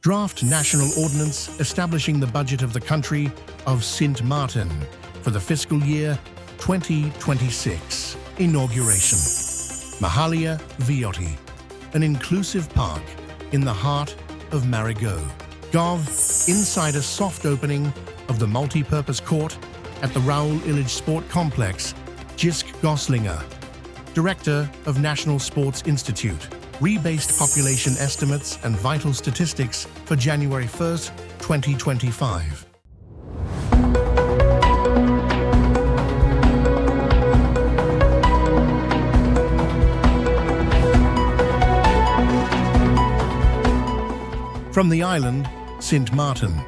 Draft National Ordinance establishing the budget of the country of Sint Maarten for the fiscal year 2026. Inauguration. Mahalia Vioti, an inclusive park in the heart of Marigot. Gov. Inside a soft opening of the multi-purpose court at the Raoul Illage Sport Complex, Jisk Goslinger, Director of National Sports Institute. Rebased population estimates and vital statistics for January 1st, 2025. From the island, Sint Maarten,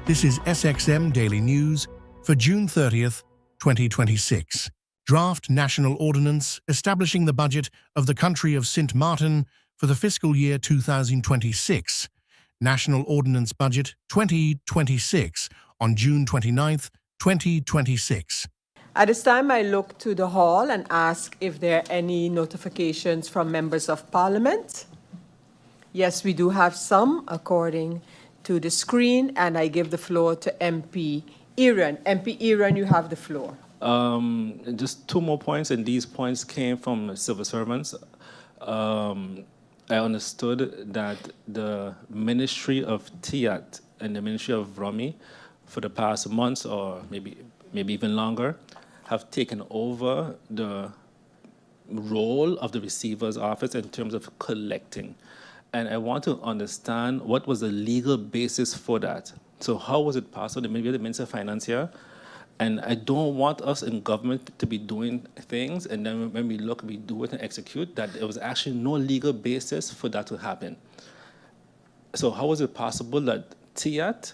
this is SXM Daily News for June 30th, 2026. Draft National Ordinance establishing the budget of the country of Sint Maarten for the fiscal year 2026. National Ordinance Budget 2026 on June 29th, 2026. At this time, I look to the hall and ask if there are any notifications from members of Parliament. Yes, we do have some, according to the screen, and I give the floor to MP Iran. MP Iran, you have the floor. Just two more points, and these points came from civil servants. I understood that the Ministry of Tiat and the Ministry of Rami, for the past months or maybe even longer, have taken over the role of the receiver's office in terms of collecting. And I want to understand what was the legal basis for that. So how was it possible? Maybe the Minister of Finance here. And I don't want us in government to be doing things, and then when we look, we do it and execute, that there was actually no legal basis for that to happen. So how is it possible that Tiat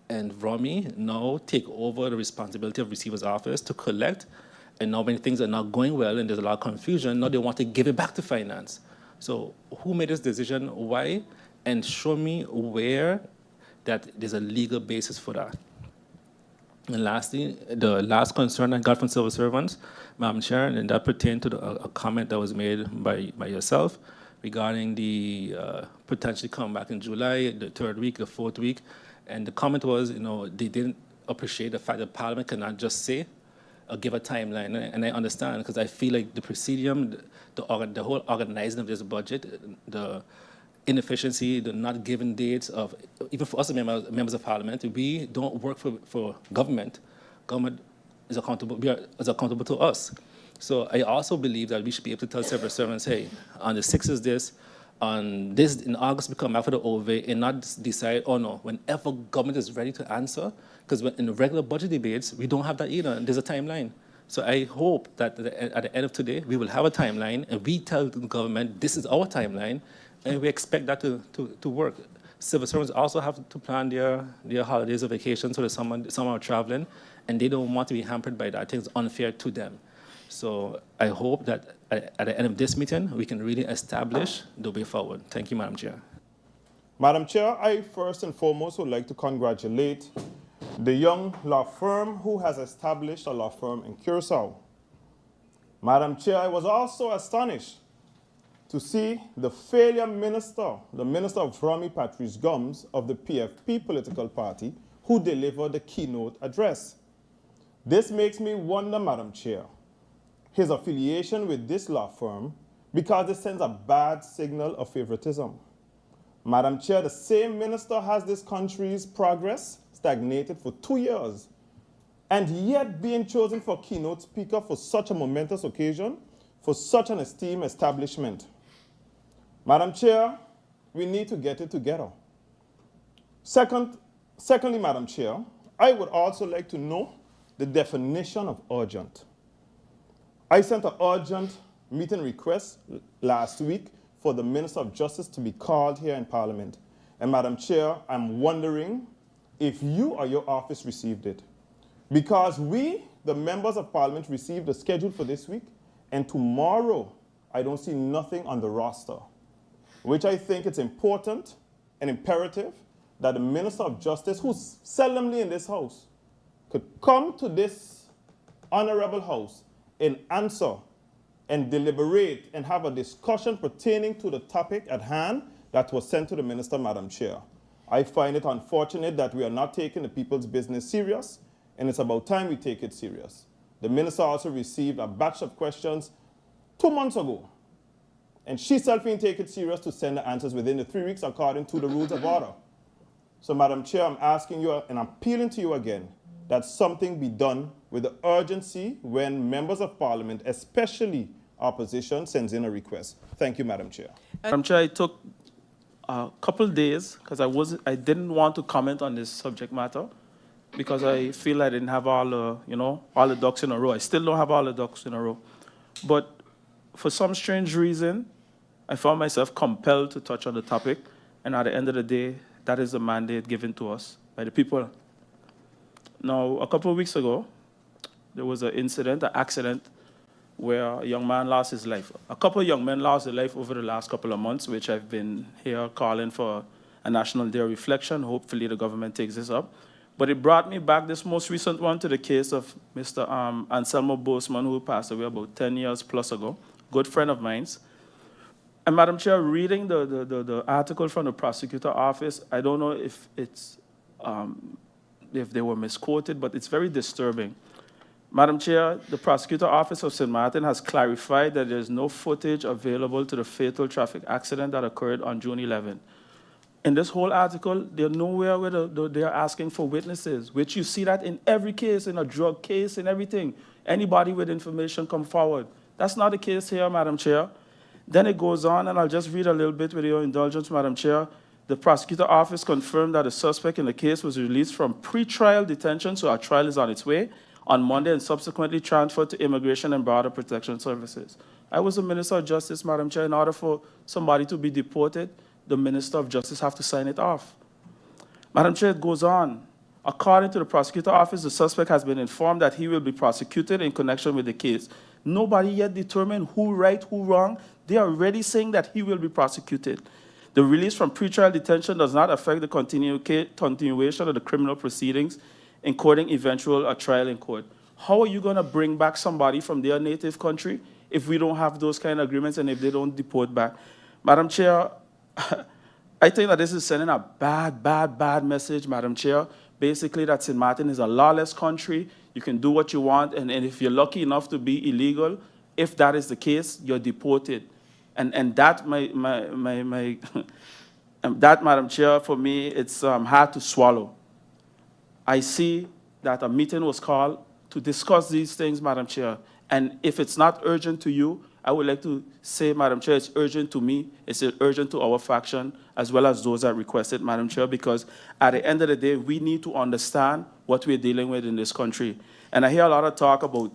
and Rami now take over the responsibility of receiver's office to collect, and now when things are not going well and there's a lot of confusion, now they want to give it back to finance? So who made this decision, why, and show me where that there's a legal basis for that. And lastly, the last concern I got from civil servants, Madam Chair, and that pertained to a comment that was made by yourself regarding the potentially come back in July, the third week, the fourth week. And the comment was, they didn't appreciate the fact that Parliament cannot just say or give a timeline. And I understand, because I feel like the presidium, the whole organizing of this budget, the inefficiency, the not giving dates of, even for us members of Parliament, we don't work for government. Government is accountable to us. So I also believe that we should be able to tell civil servants, hey, on the 6th is this, on this, in August we come back for the OVA, and not decide, oh no, whenever government is ready to answer, because in the regular budget debates, we don't have that either, and there's a timeline. So I hope that at the end of today, we will have a timeline, and we tell the government, this is our timeline, and we expect that to work. Civil servants also have to plan their holidays or vacations, so that some are traveling, and they don't want to be hampered by that. I think it's unfair to them. So I hope that at the end of this meeting, we can really establish the way forward. Thank you, Madam Chair. Madam Chair, I first and foremost would like to congratulate the young law firm who has established a law firm in Curacao. Madam Chair, I was also astonished to see the failure minister, the Minister of Rami Patrice Gums of the PFP political party, who delivered the keynote address. This makes me wonder, Madam Chair, his affiliation with this law firm, because it sends a bad signal of favoritism. Madam Chair, the same minister has this country's progress stagnated for 2 years, and yet being chosen for keynote speaker for such a momentous occasion, for such an esteemed establishment. Madam Chair, we need to get it together. Secondly, Madam Chair, I would also like to know the definition of urgent. I sent an urgent meeting request last week for the Minister of Justice to be called here in Parliament. And Madam Chair, I'm wondering if you or your office received it. Because we, the members of Parliament, received the schedule for this week, and tomorrow I don't see nothing on the roster, which I think it's important and imperative that the Minister of Justice, who's seldomly in this house, could come to this honorable house and answer and deliberate and have a discussion pertaining to the topic at hand that was sent to the Minister, Madam Chair. I find it unfortunate that we are not taking the people's business serious, and it's about time we take it serious. The minister also received a batch of questions 2 months ago, and she herself didn't take it serious to send the answers within the 3 weeks according to the rules of order. So, Madam Chair, I'm asking you and I'm appealing to you again that something be done with the urgency when members of parliament, especially opposition, sends in a request. Thank you, Madam Chair. Madam Chair, I took a couple days because I didn't want to comment on this subject matter because I feel I didn't have all the ducks in a row. I still don't have all the ducks in a row. But for some strange reason, I found myself compelled to touch on the topic. And at the end of the day, that is the mandate given to us by the people. Now, a couple of weeks ago, there was an incident, an accident, where a young man lost his life. A couple of young men lost their life over the last couple of months, which I've been here calling for a National Day of Reflection. Hopefully the government takes this up. But it brought me back, this most recent one, to the case of Mr. Anselmo Boseman, who passed away about 10 years plus ago, good friend of mine. And Madam Chair, reading the article from the prosecutor office, I don't know if they were misquoted, but it's very disturbing. Madam Chair, the prosecutor office of St. Martin has clarified that there is no footage available to the fatal traffic accident that occurred on June 11. In this whole article, they're nowhere where they're asking for witnesses, which you see that in every case, in a drug case and everything. Anybody with information come forward. That's not the case here, Madam Chair. Then it goes on, and I'll just read a little bit with your indulgence, Madam Chair. The prosecutor office confirmed that the suspect in the case was released from pre-trial detention, so our trial is on its way, on Monday, and subsequently transferred to Immigration and Border Protection Services. I was the Minister of Justice, Madam Chair. In order for somebody to be deported, the Minister of Justice have to sign it off. Madam Chair, it goes on. According to the prosecutor office, the suspect has been informed that he will be prosecuted in connection with the case. Nobody yet determined who right, who wrong. They are already saying that he will be prosecuted. The release from pretrial detention does not affect the continuation of the criminal proceedings, including eventual trial in court. How are you going to bring back somebody from their native country if we don't have those kind of agreements and if they don't deport back? Madam Chair, I think that this is sending a bad message, Madam Chair. Basically, that St. Martin is a lawless country. You can do what you want, and if you're lucky enough to be illegal, if that is the case, you're deported. And that, that, Madam Chair, for me, it's hard to swallow. I see that a meeting was called to discuss these things, Madam Chair. And if it's not urgent to you, I would like to say, Madam Chair, it's urgent to me, it's urgent to our faction, as well as those that requested, Madam Chair, because at the end of the day, we need to understand what we're dealing with in this country. And I hear a lot of talk about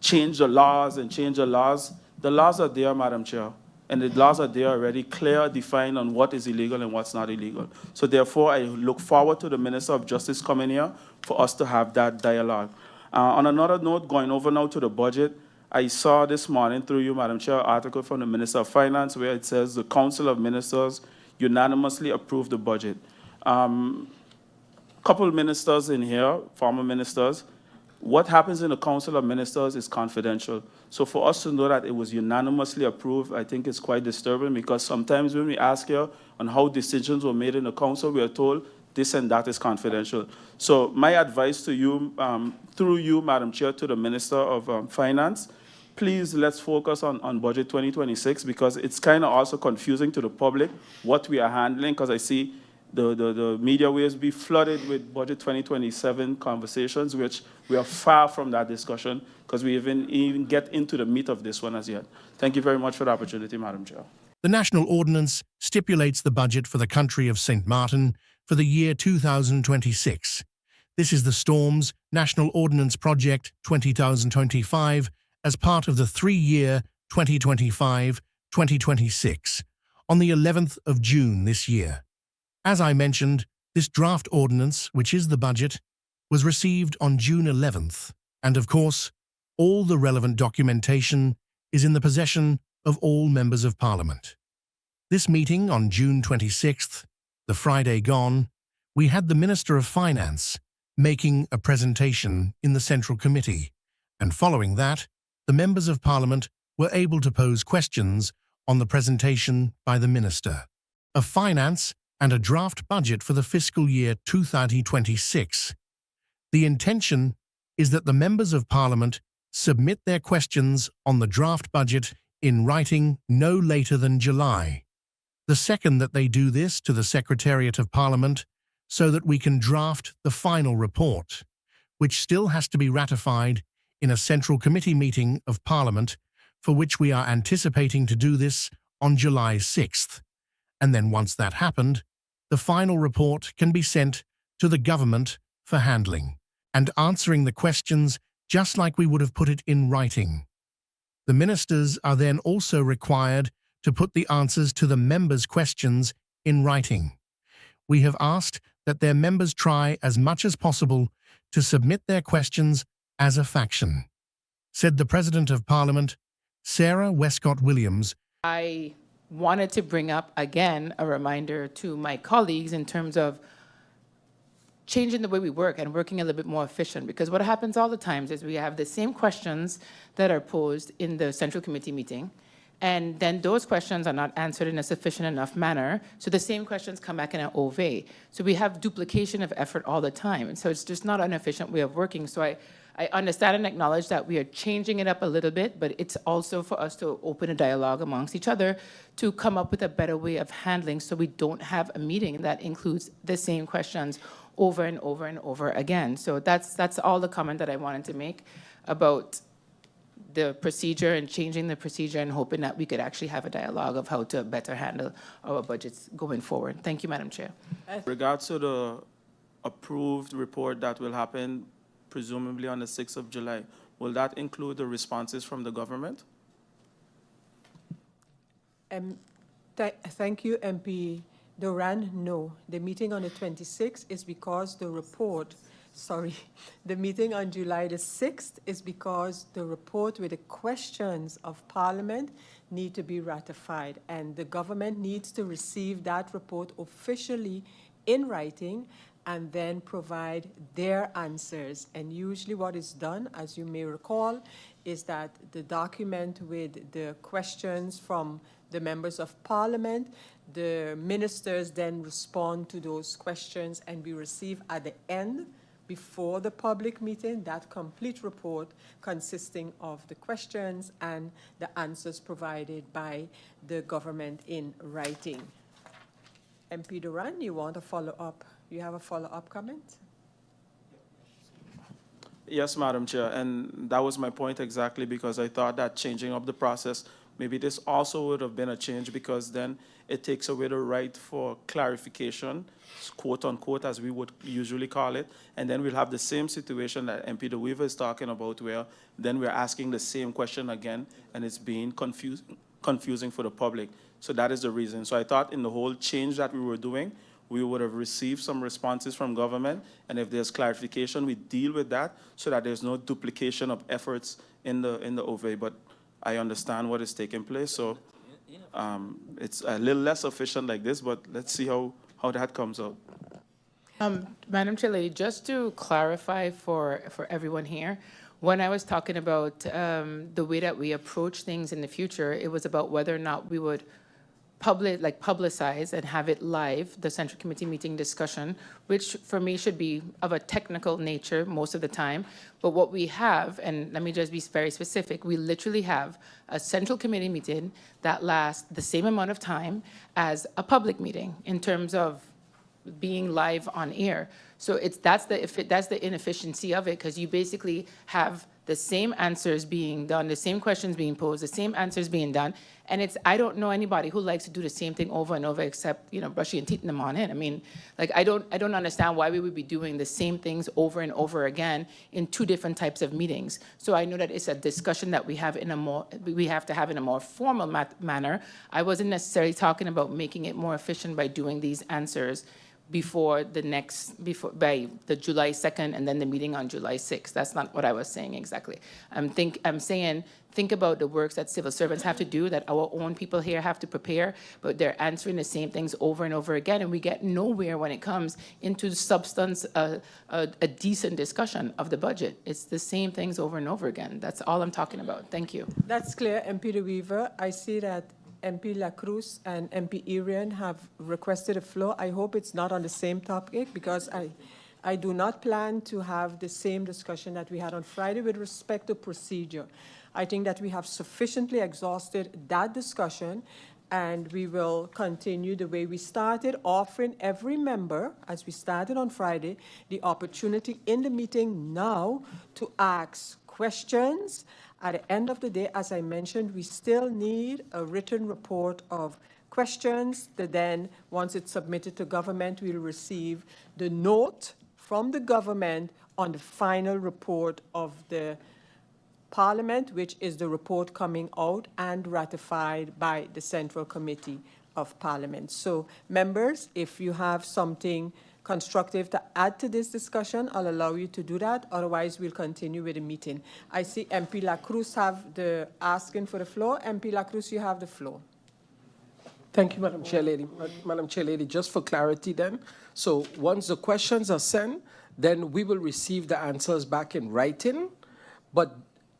change the laws and change the laws. The laws are there, Madam Chair, and the laws are there already clear, defined on what is illegal and what's not illegal. So therefore, I look forward to the Minister of Justice coming here for us to have that dialogue. On another note, going over now to the budget, I saw this morning through you, Madam Chair, an article from the Minister of Finance where it says the Council of Ministers unanimously approved the budget. Couple ministers in here, former ministers, what happens in the Council of Ministers is confidential. So for us to know that it was unanimously approved, I think it's quite disturbing because sometimes when we ask here on how decisions were made in the Council, we are told this and that is confidential. So my advice to you, through you, Madam Chair, to the Minister of Finance, please let's focus on Budget 2026 because it's kind of also confusing to the public what we are handling because I see the media waves be flooded with Budget 2027 conversations, which we are far from that discussion because we even get into the meat of this one as yet. Thank you very much for the opportunity, Madam Chair. The National Ordinance stipulates the budget for the country of St. Martin for the year 2026. This is the Storms National Ordinance Project 2025 as part of the 3-year 2025-2026 on the 11th of June this year. As I mentioned, this draft ordinance, which is the budget, was received on June 11th, and of course, all the relevant documentation is in the possession of all members of Parliament. This meeting on June 26th, the Friday gone, we had the Minister of Finance making a presentation in the Central Committee, and following that, the members of Parliament were able to pose questions on the presentation by the Minister of Finance and a draft budget for the fiscal year 2026. The intention is that the members of Parliament submit their questions on the draft budget in writing no later than July. The second that they do this to the Secretariat of Parliament so that we can draft the final report, which still has to be ratified in a Central Committee meeting of Parliament, for which we are anticipating to do this on July 6th. And then once that happened, the final report can be sent to the government for handling and answering the questions just like we would have put it in writing. The ministers are then also required to put the answers to the members' questions in writing. We have asked that their members try as much as possible to submit their questions as a faction, said the President of Parliament, Sarah Westcott Williams. I wanted to bring up, again, a reminder to my colleagues in terms of changing the way we work and working a little bit more efficient, because what happens all the times is we have the same questions that are posed in the Central Committee meeting, and then those questions are not answered in a sufficient enough manner, so the same questions come back in an OVA. So we have duplication of effort all the time, and so it's just not an efficient way of working. So I understand and acknowledge that we are changing it up a little bit, but it's also for us to open a dialogue amongst each other to come up with a better way of handling so we don't have a meeting that includes the same questions over and over and over again. So that's all the comment that I wanted to make about the procedure and changing the procedure and hoping that we could actually have a dialogue of how to better handle our budgets going forward. Thank you, Madam Chair. With regards to the approved report that will happen presumably on the 6th of July, will that include the responses from the government? Thank you, MP Duran. No, the meeting on the 26th is because the report, the meeting on July the 6th is because the report with the questions of Parliament need to be ratified, and the government needs to receive that report officially in writing and then provide their answers. And usually what is done, as you may recall, is that the document with the questions from the members of Parliament, the ministers then respond to those questions, and we receive at the end, before the public meeting, that complete report consisting of the questions and the answers provided by the government in writing. MP Duran, you want to follow up? You have a follow-up comment? Yes, Madam Chair, and that was my point exactly, because I thought that changing up the process, maybe this also would have been a change, because then it takes away the right for clarification, quote unquote, as we would usually call it, and then we'll have the same situation that MP De Weaver is talking about, where then we're asking the same question again, and it's being confusing for the public. So that is the reason. So I thought in the whole change that we were doing, we would have received some responses from government, and if there's clarification, we deal with that so that there's no duplication of efforts in the OVA. But I understand what is taking place, so it's a little less efficient like this, but let's see how that comes out. Madam Chair Lady, just to clarify for everyone here, when I was talking about the way that we approach things in the future, it was about whether or not we would publicize and have it live, the Central Committee meeting discussion, which for me should be of a technical nature most of the time. But what we have, and let me just be very specific, we literally have a Central Committee meeting that lasts the same amount of time as a public meeting in terms of being live on air. So that's the inefficiency of it, because you basically have the same answers being done, the same questions being posed, the same answers being done, and I don't know anybody who likes to do the same thing over and over, except, brushing your teeth in the morning. I mean, I don't understand why we would be doing the same things over and over again in two different types of meetings. So I know that it's a discussion that we have to have in a more formal manner. I wasn't necessarily talking about making it more efficient by doing these answers by the July 2nd and then the meeting on July 6th. That's not what I was saying exactly. I'm saying think about the works that civil servants have to do, that our own people here have to prepare, but they're answering the same things over and over again, and we get nowhere when it comes into the substance, a decent discussion of the budget. It's the same things over and over again. That's all I'm talking about. Thank you. That's clear, MP De Weaver. I see that MP La Cruz and MP Irian have requested a floor. I hope it's not on the same topic because I do not plan to have the same discussion that we had on Friday with respect to procedure. I think that we have sufficiently exhausted that discussion, and we will continue the way we started, offering every member, as we started on Friday, the opportunity in the meeting now to ask questions. At the end of the day, as I mentioned, we still need a written report of questions that then, once it's submitted to government, we'll receive the note from the government on the final report of the Parliament, which is the report coming out and ratified by the Central Committee of Parliament. So, members, if you have something constructive to add to this discussion, I'll allow you to do that. Otherwise, we'll continue with the meeting. I see MP La Cruz have the asking for the floor. MP La Cruz, you have the floor. Thank you, Madam Chair Lady. Madam Chair Lady, just for clarity then, so once the questions are sent, then we will receive the answers back in writing, but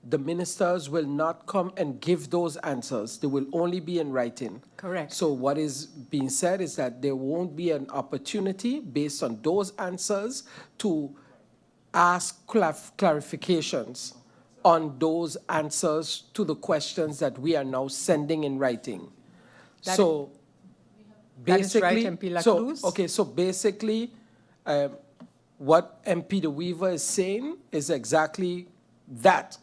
the ministers will not come and give those answers. They will only be in writing. Correct. So what is being said is that there won't be an opportunity based on those answers to ask clarifications on those answers to the questions that we are now sending in writing. That So that is right, basically, MP La Cruz. so basically, what MP De Weaver is saying is exactly that.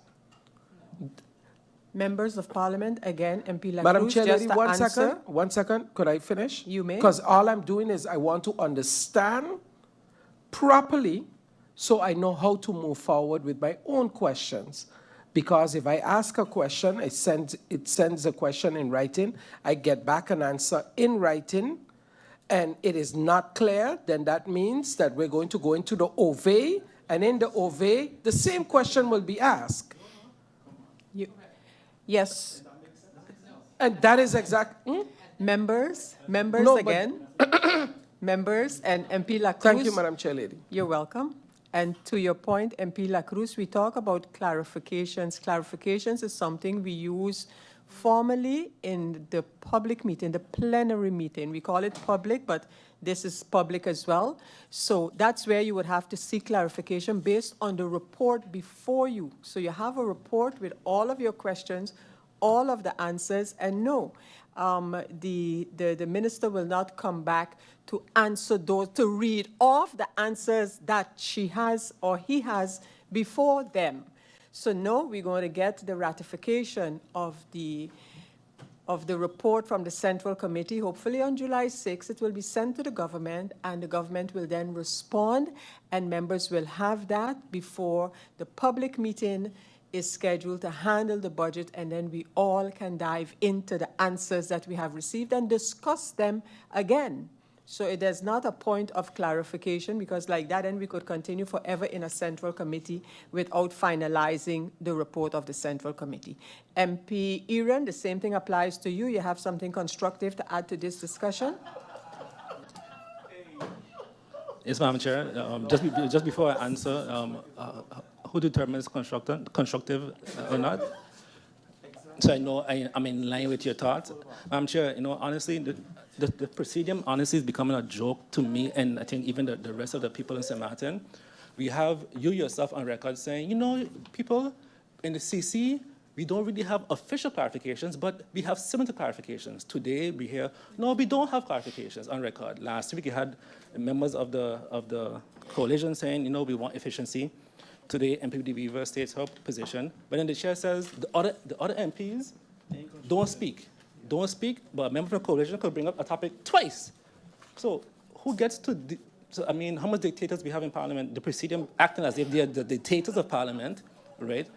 Members of Parliament, again, MP La Madam Cruz, Chair just Lady, to one answer. second, 1 second, could I finish? You may. Because all I'm doing is I want to understand properly so I know how to move forward with my own questions. Because if I ask a question, it sends a question in writing, I get back an answer in writing, and it is not clear, then that means that we're going to go into the OVE, and in the OVE, the same question will be asked. Yes, And that is exact. members No, but- again, members and MP La Cruz. Thank you, Madam Chair Lady. You're welcome. And to your point, MP La Cruz, we talk about clarifications. Clarifications is something we use formally in the public meeting, the plenary meeting. We call it public, but this is public as well. So that's where you would have to seek clarification based on the report before you. So you have a report with all of your questions, all of the answers, and no, the minister will not come back to answer those, to read off the answers that she has or he has before them. So no, we're going to get the ratification of the report from the Central Committee. Hopefully on July 6th, it will be sent to the government, and the government will then respond, and members will have that before the public meeting is scheduled to handle the budget, and then we all can dive into the answers that we have received and discuss them again. So it is not a point of clarification, because like that, then we could continue forever in a Central Committee without finalizing the report of the Central Committee. MP Irian, the same thing applies to you. You have something constructive to add to this discussion? Yes, Madam Chair. Just before I answer, who determines constructive or not? So I know I'm in line with your thoughts. Madam Chair, honestly, the Presidium honestly is becoming a joke to me, and I think even the rest of the people in St. Martin. We have you yourself on record saying, people in the CC, we don't really have official clarifications, but we have similar clarifications. Today, we hear, no, we don't have clarifications on record. Last week, you had members of the coalition saying, we want efficiency. Today, MP De Weaver states her position, but then the chair says the other MPs don't speak. Don't speak, but a member of the coalition could bring up a topic twice. So who gets to, how much dictators we have in Parliament? The Presidium acting as if they're the dictators of Parliament, right?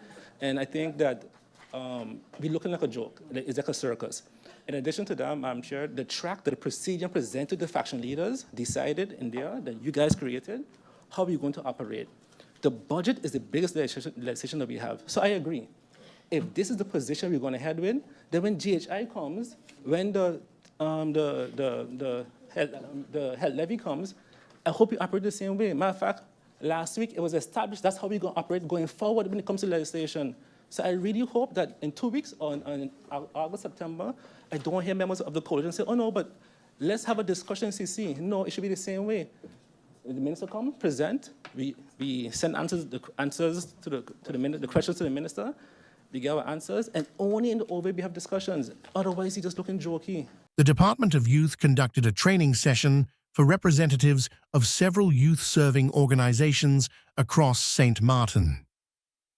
And I think that we're looking like a joke. It's like a circus. In addition to that, Madam Chair, the track that the Presidium presented to the faction leaders decided in there that you guys created, how are we going to operate? The budget is the biggest legislation that we have. So I agree. If this is the position we're going to head with, then when GHI comes, when the health levy comes, I hope you operate the same way. Matter of fact, last week it was established that's how we're going to operate going forward when it comes to legislation. So I really hope that in 2 weeks, on August, September, I don't hear members of the coalition say, oh no, but let's have a discussion in CC. No, it should be the same way. The minister come, present, we send the questions to the minister, we get our answers, and only in the OVA we have discussions. Otherwise, he's just looking jokey. The Department of Youth conducted a training session for representatives of several youth-serving organizations across St. Martin.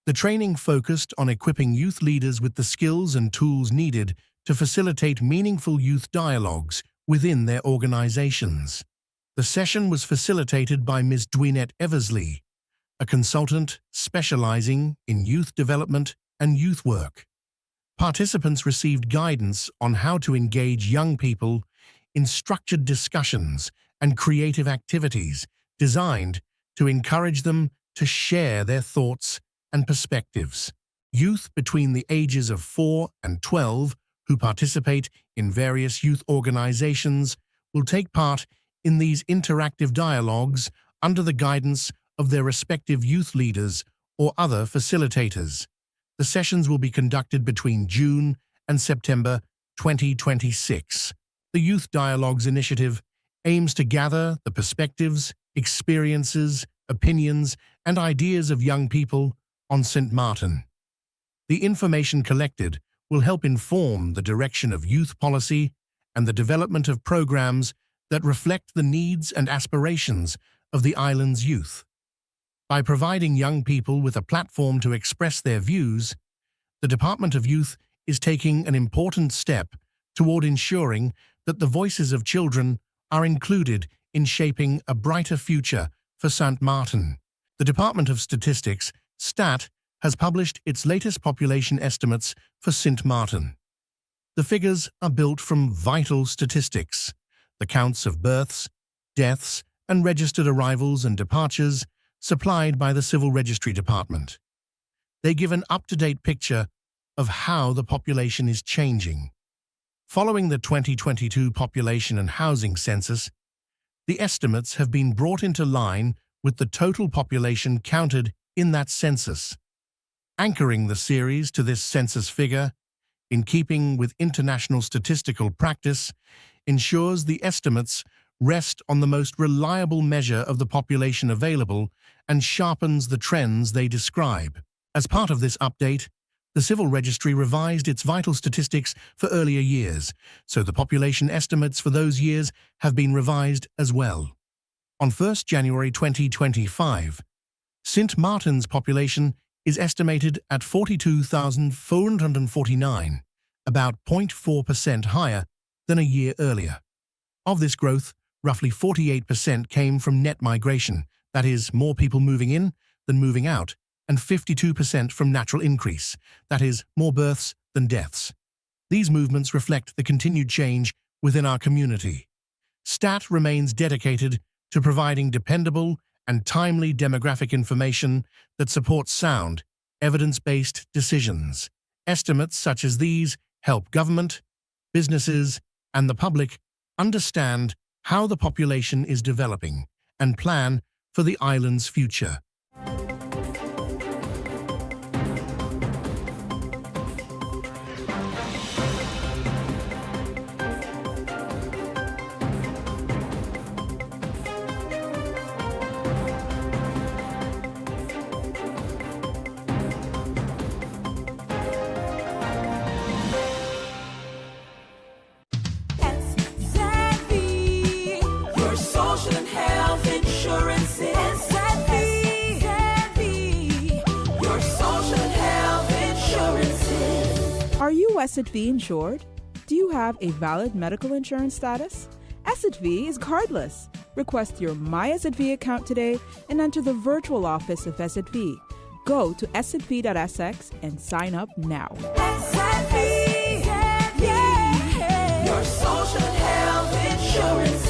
The training focused on equipping youth leaders with the skills and tools needed to facilitate meaningful youth dialogues within their organizations. The session was facilitated by Ms. Dwinette Eversley, a consultant specializing in youth development and youth work. Participants received guidance on how to engage young people in structured discussions and creative activities designed to encourage them to share their thoughts and perspectives. Youth between the ages of 4 and 12 who participate in various youth organizations will take part in these interactive dialogues under the guidance of their respective youth leaders or other facilitators. The sessions will be conducted between June and September 2026. The Youth Dialogues Initiative aims to gather the perspectives, experiences, opinions, and ideas of young people on St. Martin. The information collected will help inform the direction of youth policy and the development of programs that reflect the needs and aspirations of the island's youth. By providing young people with a platform to express their views, the Department of Youth is taking an important step toward ensuring that the voices of children are included in shaping a brighter future for St. Martin. The Department of Statistics, STAT, has published its latest population estimates for St. Martin. The figures are built from vital statistics, the counts of births, deaths, and registered arrivals and departures supplied by the Civil Registry Department. They give an up-to-date picture of how the population is changing. Following the 2022 population and housing census, the estimates have been brought into line with the total population counted in that census. Anchoring the series to this census figure, in keeping with international statistical practice, ensures the estimates rest on the most reliable measure of the population available and sharpens the trends they describe. As part of this update, the Civil Registry revised its vital statistics for earlier years, so the population estimates for those years have been revised as well. On 1 January 2025, St. Martin's population is estimated at 42,449, about 0.4% higher than a year earlier. Of this growth, roughly 48% came from net migration, that is, more people moving in than moving out, and 52% from natural increase, that is, more births than deaths. These movements reflect the continued change within our community. STAT remains dedicated to providing dependable and timely demographic information that supports sound, evidence-based decisions. Estimates such as these help government, businesses, and the public understand how the population is developing and plan for the island's future. Are you Asset V insured? Do you have a valid medical insurance status? Asset V is cardless. Request your My Asset V account today and enter the virtual office of Asset V. Go to assetv.sx and sign up now. Asset V, yeah. Your social and health insurances.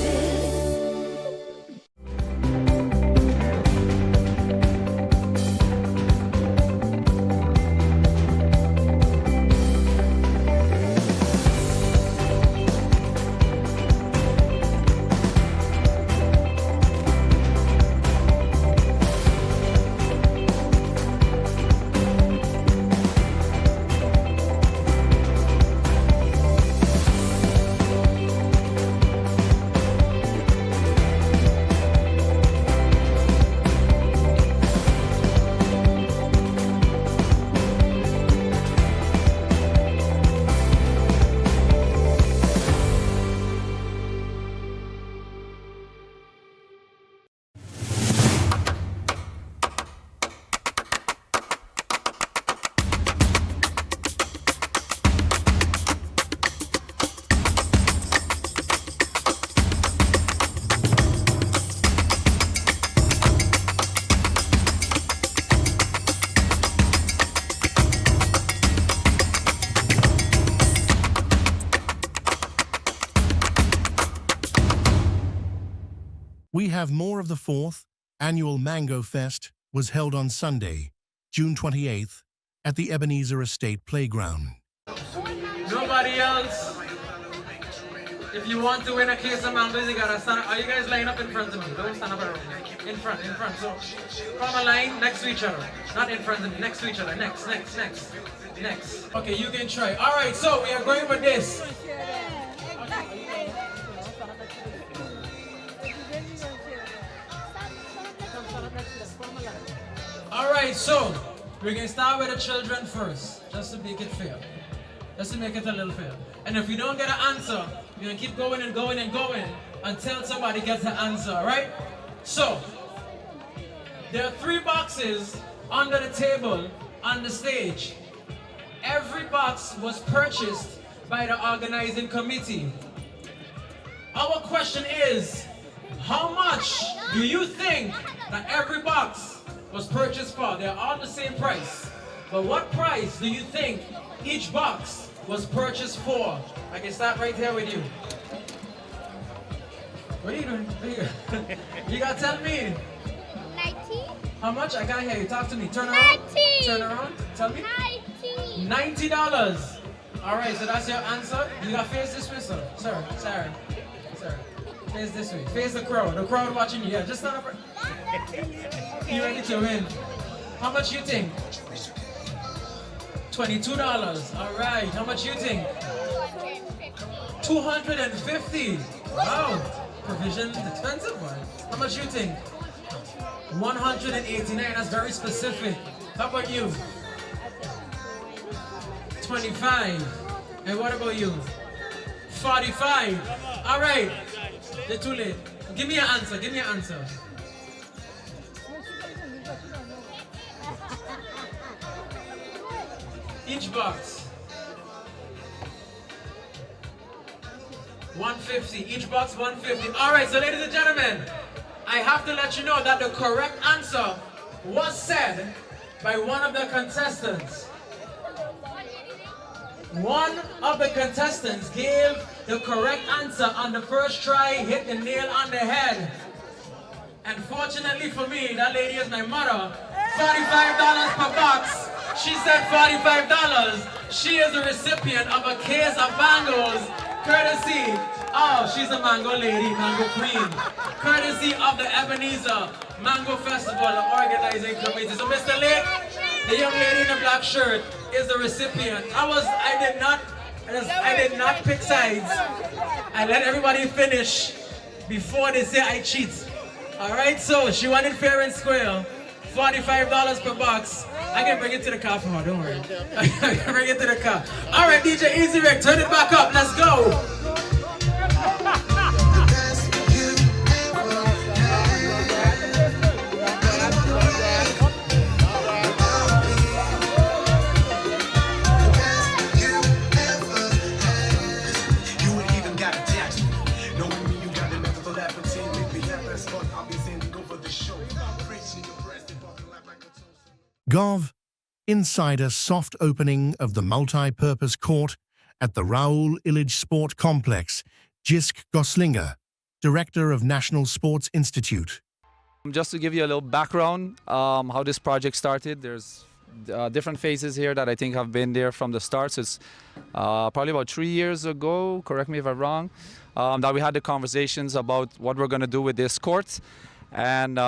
have more of the 4th annual Mango Fest was held on Sunday, June 28th, at the Ebenezer Estate Playground. Nobody else. If you want to win a case of mangoes, you gotta stand up. Are you guys lined up in front of me? Don't stand up around me. In front. So, form a line next to each other. Not in front of me, next to each other. Next. Okay, you can try. All right, so we are going with this. All right, so we're gonna start with the children first, just to make it fair. Just to make it a little fair. And if we don't get an answer, we're gonna keep going until somebody gets an answer, all right? So, there are 3 boxes under the table on the stage. Every box was purchased by the organizing committee. Our question is, how much do you think that every box was purchased for? They're all the same price. But what price do you think each box was purchased for? I can start right here with you. What are you doing? You gotta tell me. 90. How much? I can't hear you. Talk to me. Turn around. 90. Turn around. Tell me. 90. $90. All right, so that's your answer. You gotta face this way, sir. Sir. Face this way. Face the crowd. The crowd watching you. Yeah, just stand up. You ready to win? How much you think? $22. All right. How much you think? 250. Wow. Provision's expensive, man. How much you think? 189. That's very specific. How about you? 25. And what about you? 45. All right. They're too late. Give me an answer. Each box. 150. Each box 150. All right, so ladies and gentlemen, I have to let you know that the correct answer was said by one of the contestants. One of the contestants gave the correct answer on the first try, hit the nail on the head. And fortunately for me, that lady is my mother. $45 per box. She said $45. She is the recipient of a case of mangoes, courtesy. Oh, she's a mango lady, mango queen. Courtesy of the Ebenezer Mango Festival organizing committee. So Mr. Lake, the young lady in the black shirt, is the recipient. I did not pick sides. I let everybody finish before they say I cheat. All right, so she wanted fair and square. $45 per box. I can bring it to the car for her, don't worry. I can bring it to the car. All right, DJ Easy Rick, turn it back up. Let's go. Gov, inside a soft opening of the multi-purpose court at the Raoul Illich Sport Complex, Jisk Goslinger, Director of National Sports Institute. Just to give you a little background, how this project started, there's different phases here that I think have been there from the start. So it's probably about 3 years ago, correct me if I'm wrong, that we had the conversations about what we're going to do with this court. And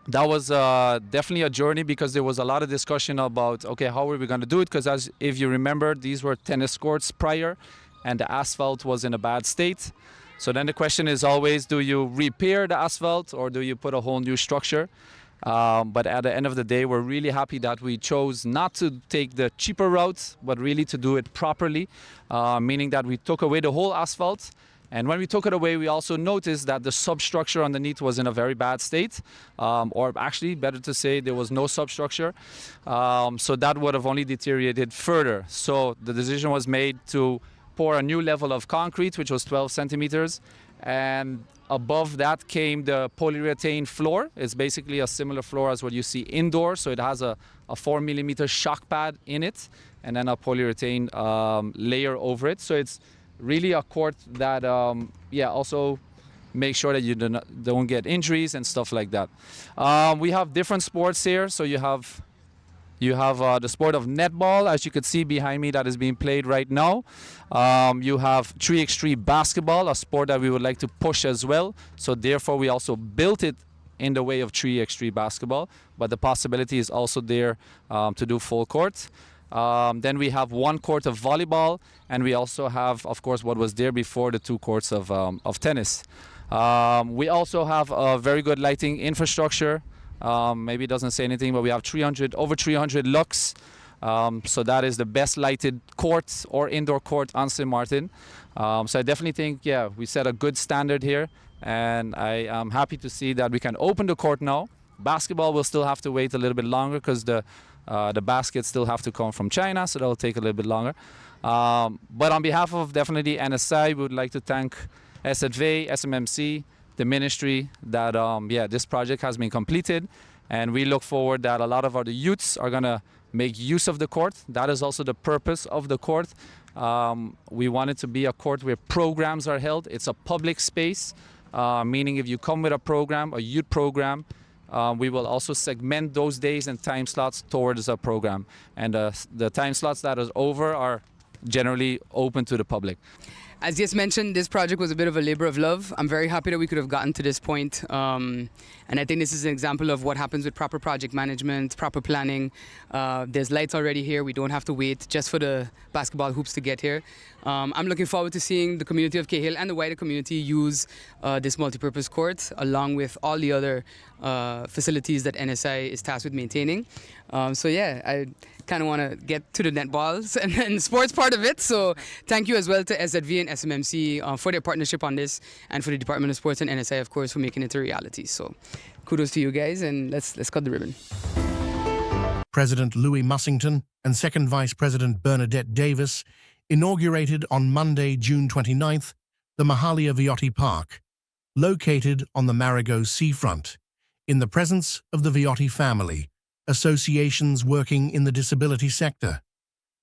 that was definitely a journey because there was a lot of discussion about, okay, how are we going to do it? Because as if you remember, these were tennis courts prior and the asphalt was in a bad state. So then the question is always, do you repair the asphalt or do you put a whole new structure? But at the end of the day, we're really happy that we chose not to take the cheaper route, but really to do it properly, meaning that we took away the whole asphalt. And when we took it away, we also noticed that the substructure underneath was in a very bad state, or actually, better to say, there was no substructure. So that would have only deteriorated further. So the decision was made to pour a new level of concrete, which was 12 centimeters. And above that came the polyurethane floor. It's basically a similar floor as what you see indoors. So it has a 4 millimeter shock pad in it, and then a polyurethane layer over it. So it's really a court that also make sure that you don't get injuries and stuff like that. We have different sports here. So you have the sport of netball, as you could see behind me, that is being played right now. You have 3x3 basketball, a sport that we would like to push as well. So therefore, we also built it in the way of 3x3 basketball, but the possibility is also there to do full court. Then we have 1 court of volleyball, and we also have, of course, what was there before, the 2 courts of tennis. We also have a very good lighting infrastructure. Maybe it doesn't say anything, but we have over 300 lux. So that is the best lighted court or indoor court on St. Martin. So I definitely think, yeah, we set a good standard here, and I am happy to see that we can open the court now. Basketball will still have to wait a little bit longer because the baskets still have to come from China, so that will take a little bit longer. But on behalf of definitely NSI, we would like to thank SZV, SMMC, the ministry that this project has been completed, and we look forward that a lot of the youths are going to make use of the court. That is also the purpose of the court. We want it to be a court where programs are held. It's a public space, meaning if you come with a program, a youth program, we will also segment those days and time slots towards a program. And the time slots that is over are generally open to the public. As just mentioned, this project was a bit of a labor of love. I'm very happy that we could have gotten to this point. And I think this is an example of what happens with proper project management, proper planning. There's lights already here. We don't have to wait just for the basketball hoops to get here. I'm looking forward to seeing the community of Cahill and the wider community use this multipurpose court along with all the other facilities that NSI is tasked with maintaining. So yeah, I kind of want to get to the netballs and the sports part of it. So thank you as well to SZV and SMMC for their partnership on this, and for the Department of Sports and NSI, of course, for making it a reality. So kudos to you guys, and let's cut the ribbon. President Louis Mussington and Second Vice President Bernadette Davis inaugurated on Monday, June 29th, the Mahalia Viotti Park, located on the Marigot seafront, in the presence of the Viotti family, associations working in the disability sector,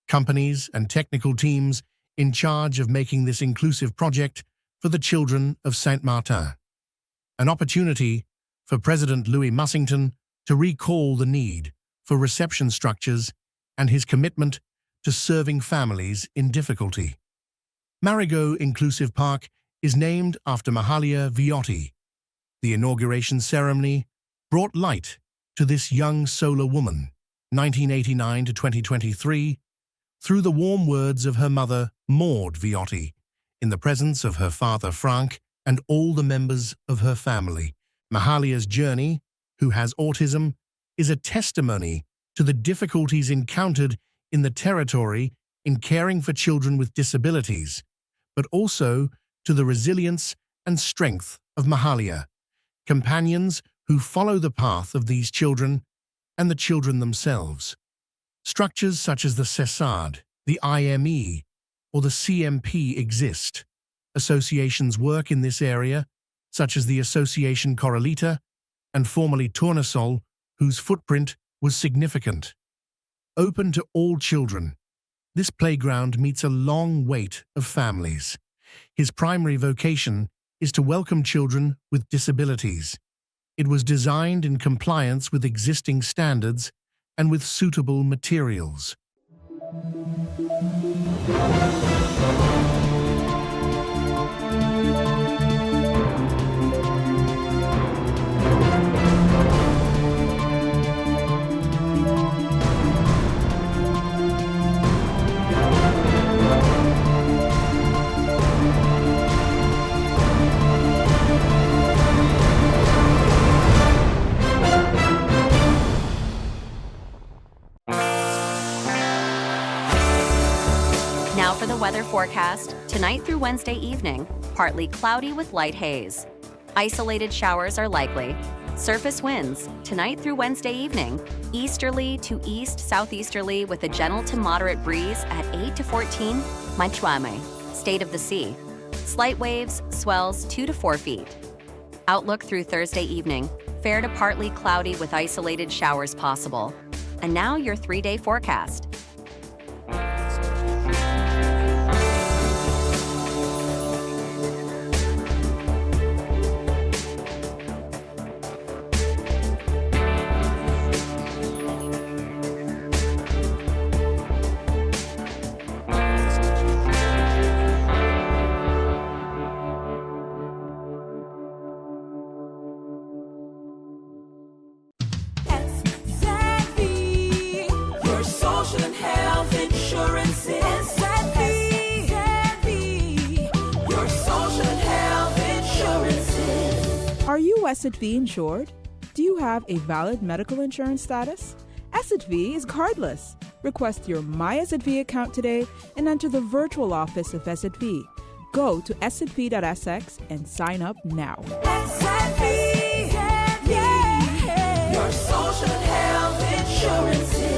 companies and technical teams in charge of making this inclusive project for the children of Saint Martin. An opportunity for President Louis Mussington to recall the need for reception structures and his commitment to serving families in difficulty. Marigot Inclusive Park is named after Mahalia Viotti. The inauguration ceremony brought light to this young solar woman, 1989 to 2023, through the warm words of her mother, Maud Viotti, in the presence of her father, Frank, and all the members of her family. Mahalia's journey, who has autism, is a testimony to the difficulties encountered in the territory in caring for children with disabilities, but also to the resilience and strength of Mahalia, companions who follow the path of these children and the children themselves. Structures such as the CESAD, the IME, or the CMP exist. Associations work in this area, such as the Association Corralita and formerly Tournesol, whose footprint was significant. Open to all children, this playground meets a long wait of families. His primary vocation is to welcome children with disabilities. It was designed in compliance with existing standards and with suitable materials. Now for the weather forecast. Tonight through Wednesday evening, partly cloudy with light haze. Isolated showers are likely. Surface winds, tonight through Wednesday evening, easterly to east-southeasterly with a gentle to moderate breeze at 8 to 14, Maichuame, state of the sea. Slight waves, swells 2 to 4 feet. Outlook through Thursday evening, fair to partly cloudy with isolated showers possible. And now your 3-day forecast. SXV insured? Do you have a valid medical insurance status? SXV is cardless. Request your My SXV account today and enter the virtual office of SXV. Go to sxv.sx and sign up now. SXV, yeah, your social health insurances.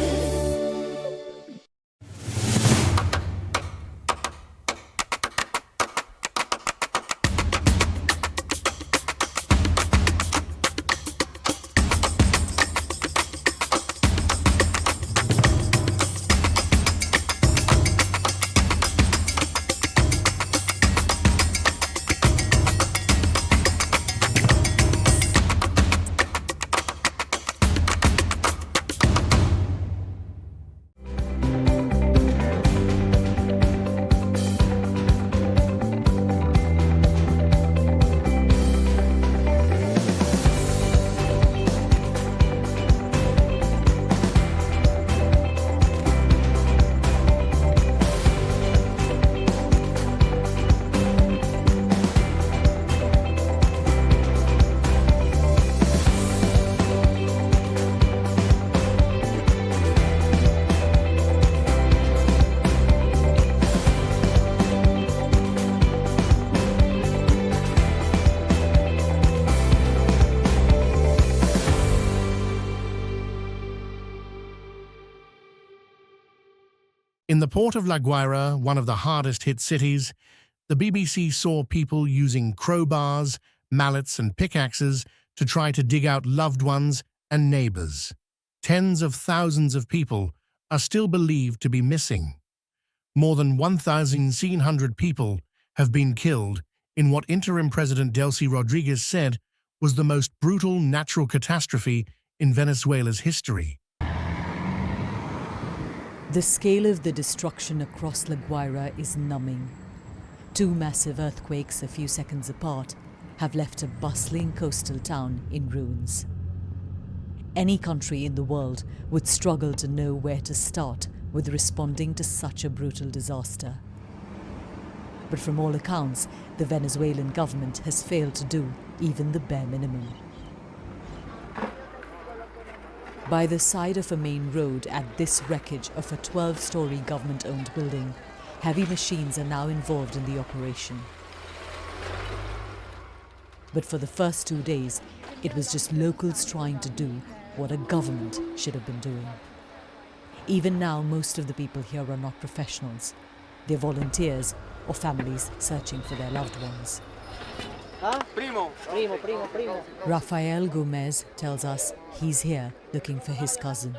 In the port of La Guaira, one of the hardest-hit cities, the BBC saw people using crowbars, mallets and pickaxes to try to dig out loved ones and neighbors. Tens of thousands of people are still believed to be missing. More than 1,700 people have been killed in what interim President Delcy Rodriguez said was the most brutal natural catastrophe in Venezuela's history. The scale of the destruction across La Guaira is numbing. Two massive earthquakes a few seconds apart have left a bustling coastal town in ruins. Any country in the world would struggle to know where to start with responding to such a brutal disaster. But from all accounts, the Venezuelan government has failed to do even the bare minimum. By the side of a main road at this wreckage of a 12-story government-owned building, heavy machines are now involved in the operation. But for the first 2 days, it was just locals trying to do what a government should have been doing. Even now, most of the people here are not professionals. They're volunteers or families searching for their loved ones. Rafael Gomez tells us he's here looking for his cousin.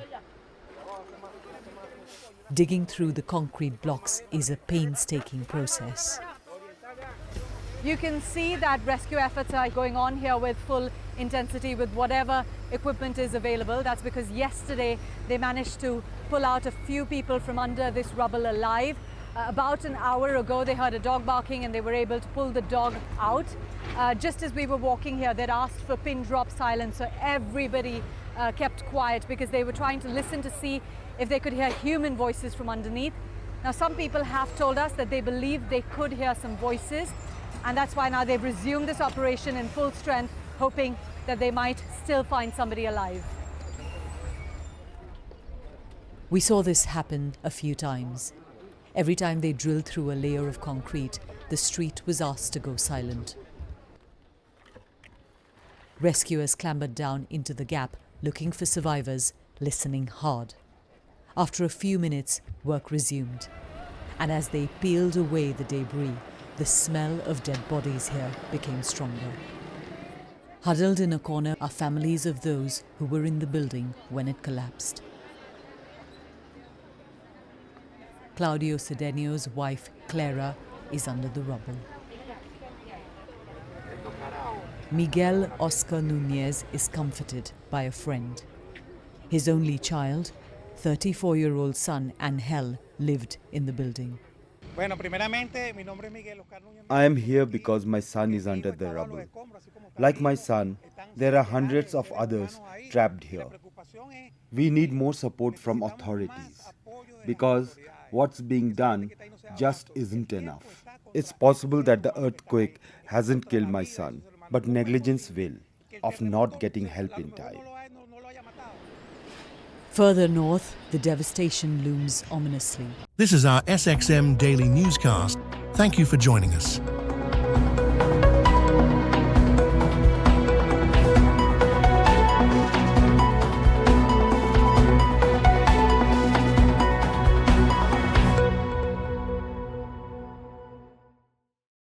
Digging through the concrete blocks is a painstaking process. You can see that rescue efforts are going on here with full intensity with whatever equipment is available. That's because yesterday they managed to pull out a few people from under this rubble alive. About an hour ago, they heard a dog barking and they were able to pull the dog out. Just as we were walking here, they'd asked for pin drop silence, so everybody kept quiet because they were trying to listen to see if they could hear human voices from underneath. Now, some people have told us that they believe they could hear some voices, and that's why now they've resumed this operation in full strength, hoping that they might still find somebody alive. We saw this happen a few times. Every time they drilled through a layer of concrete, the street was asked to go silent. Rescuers clambered down into the gap, looking for survivors, listening hard. After a few minutes, work resumed. And as they peeled away the debris, the smell of dead bodies here became stronger. Huddled in a corner are families of those who were in the building when it collapsed. Claudio Cedeño's wife, Clara, is under the rubble. Miguel Oscar Núñez is comforted by a friend. His only child, 34-year-old son Angel, lived in the building. I am here because my son is under the rubble. Like my son, there are hundreds of others trapped here. We need more support from authorities because what's being done just isn't enough. It's possible that the earthquake hasn't killed my son, but negligence will. of not getting help in time. Further north, the devastation looms ominously. This is our SXM Daily Newscast. Thank you for joining us.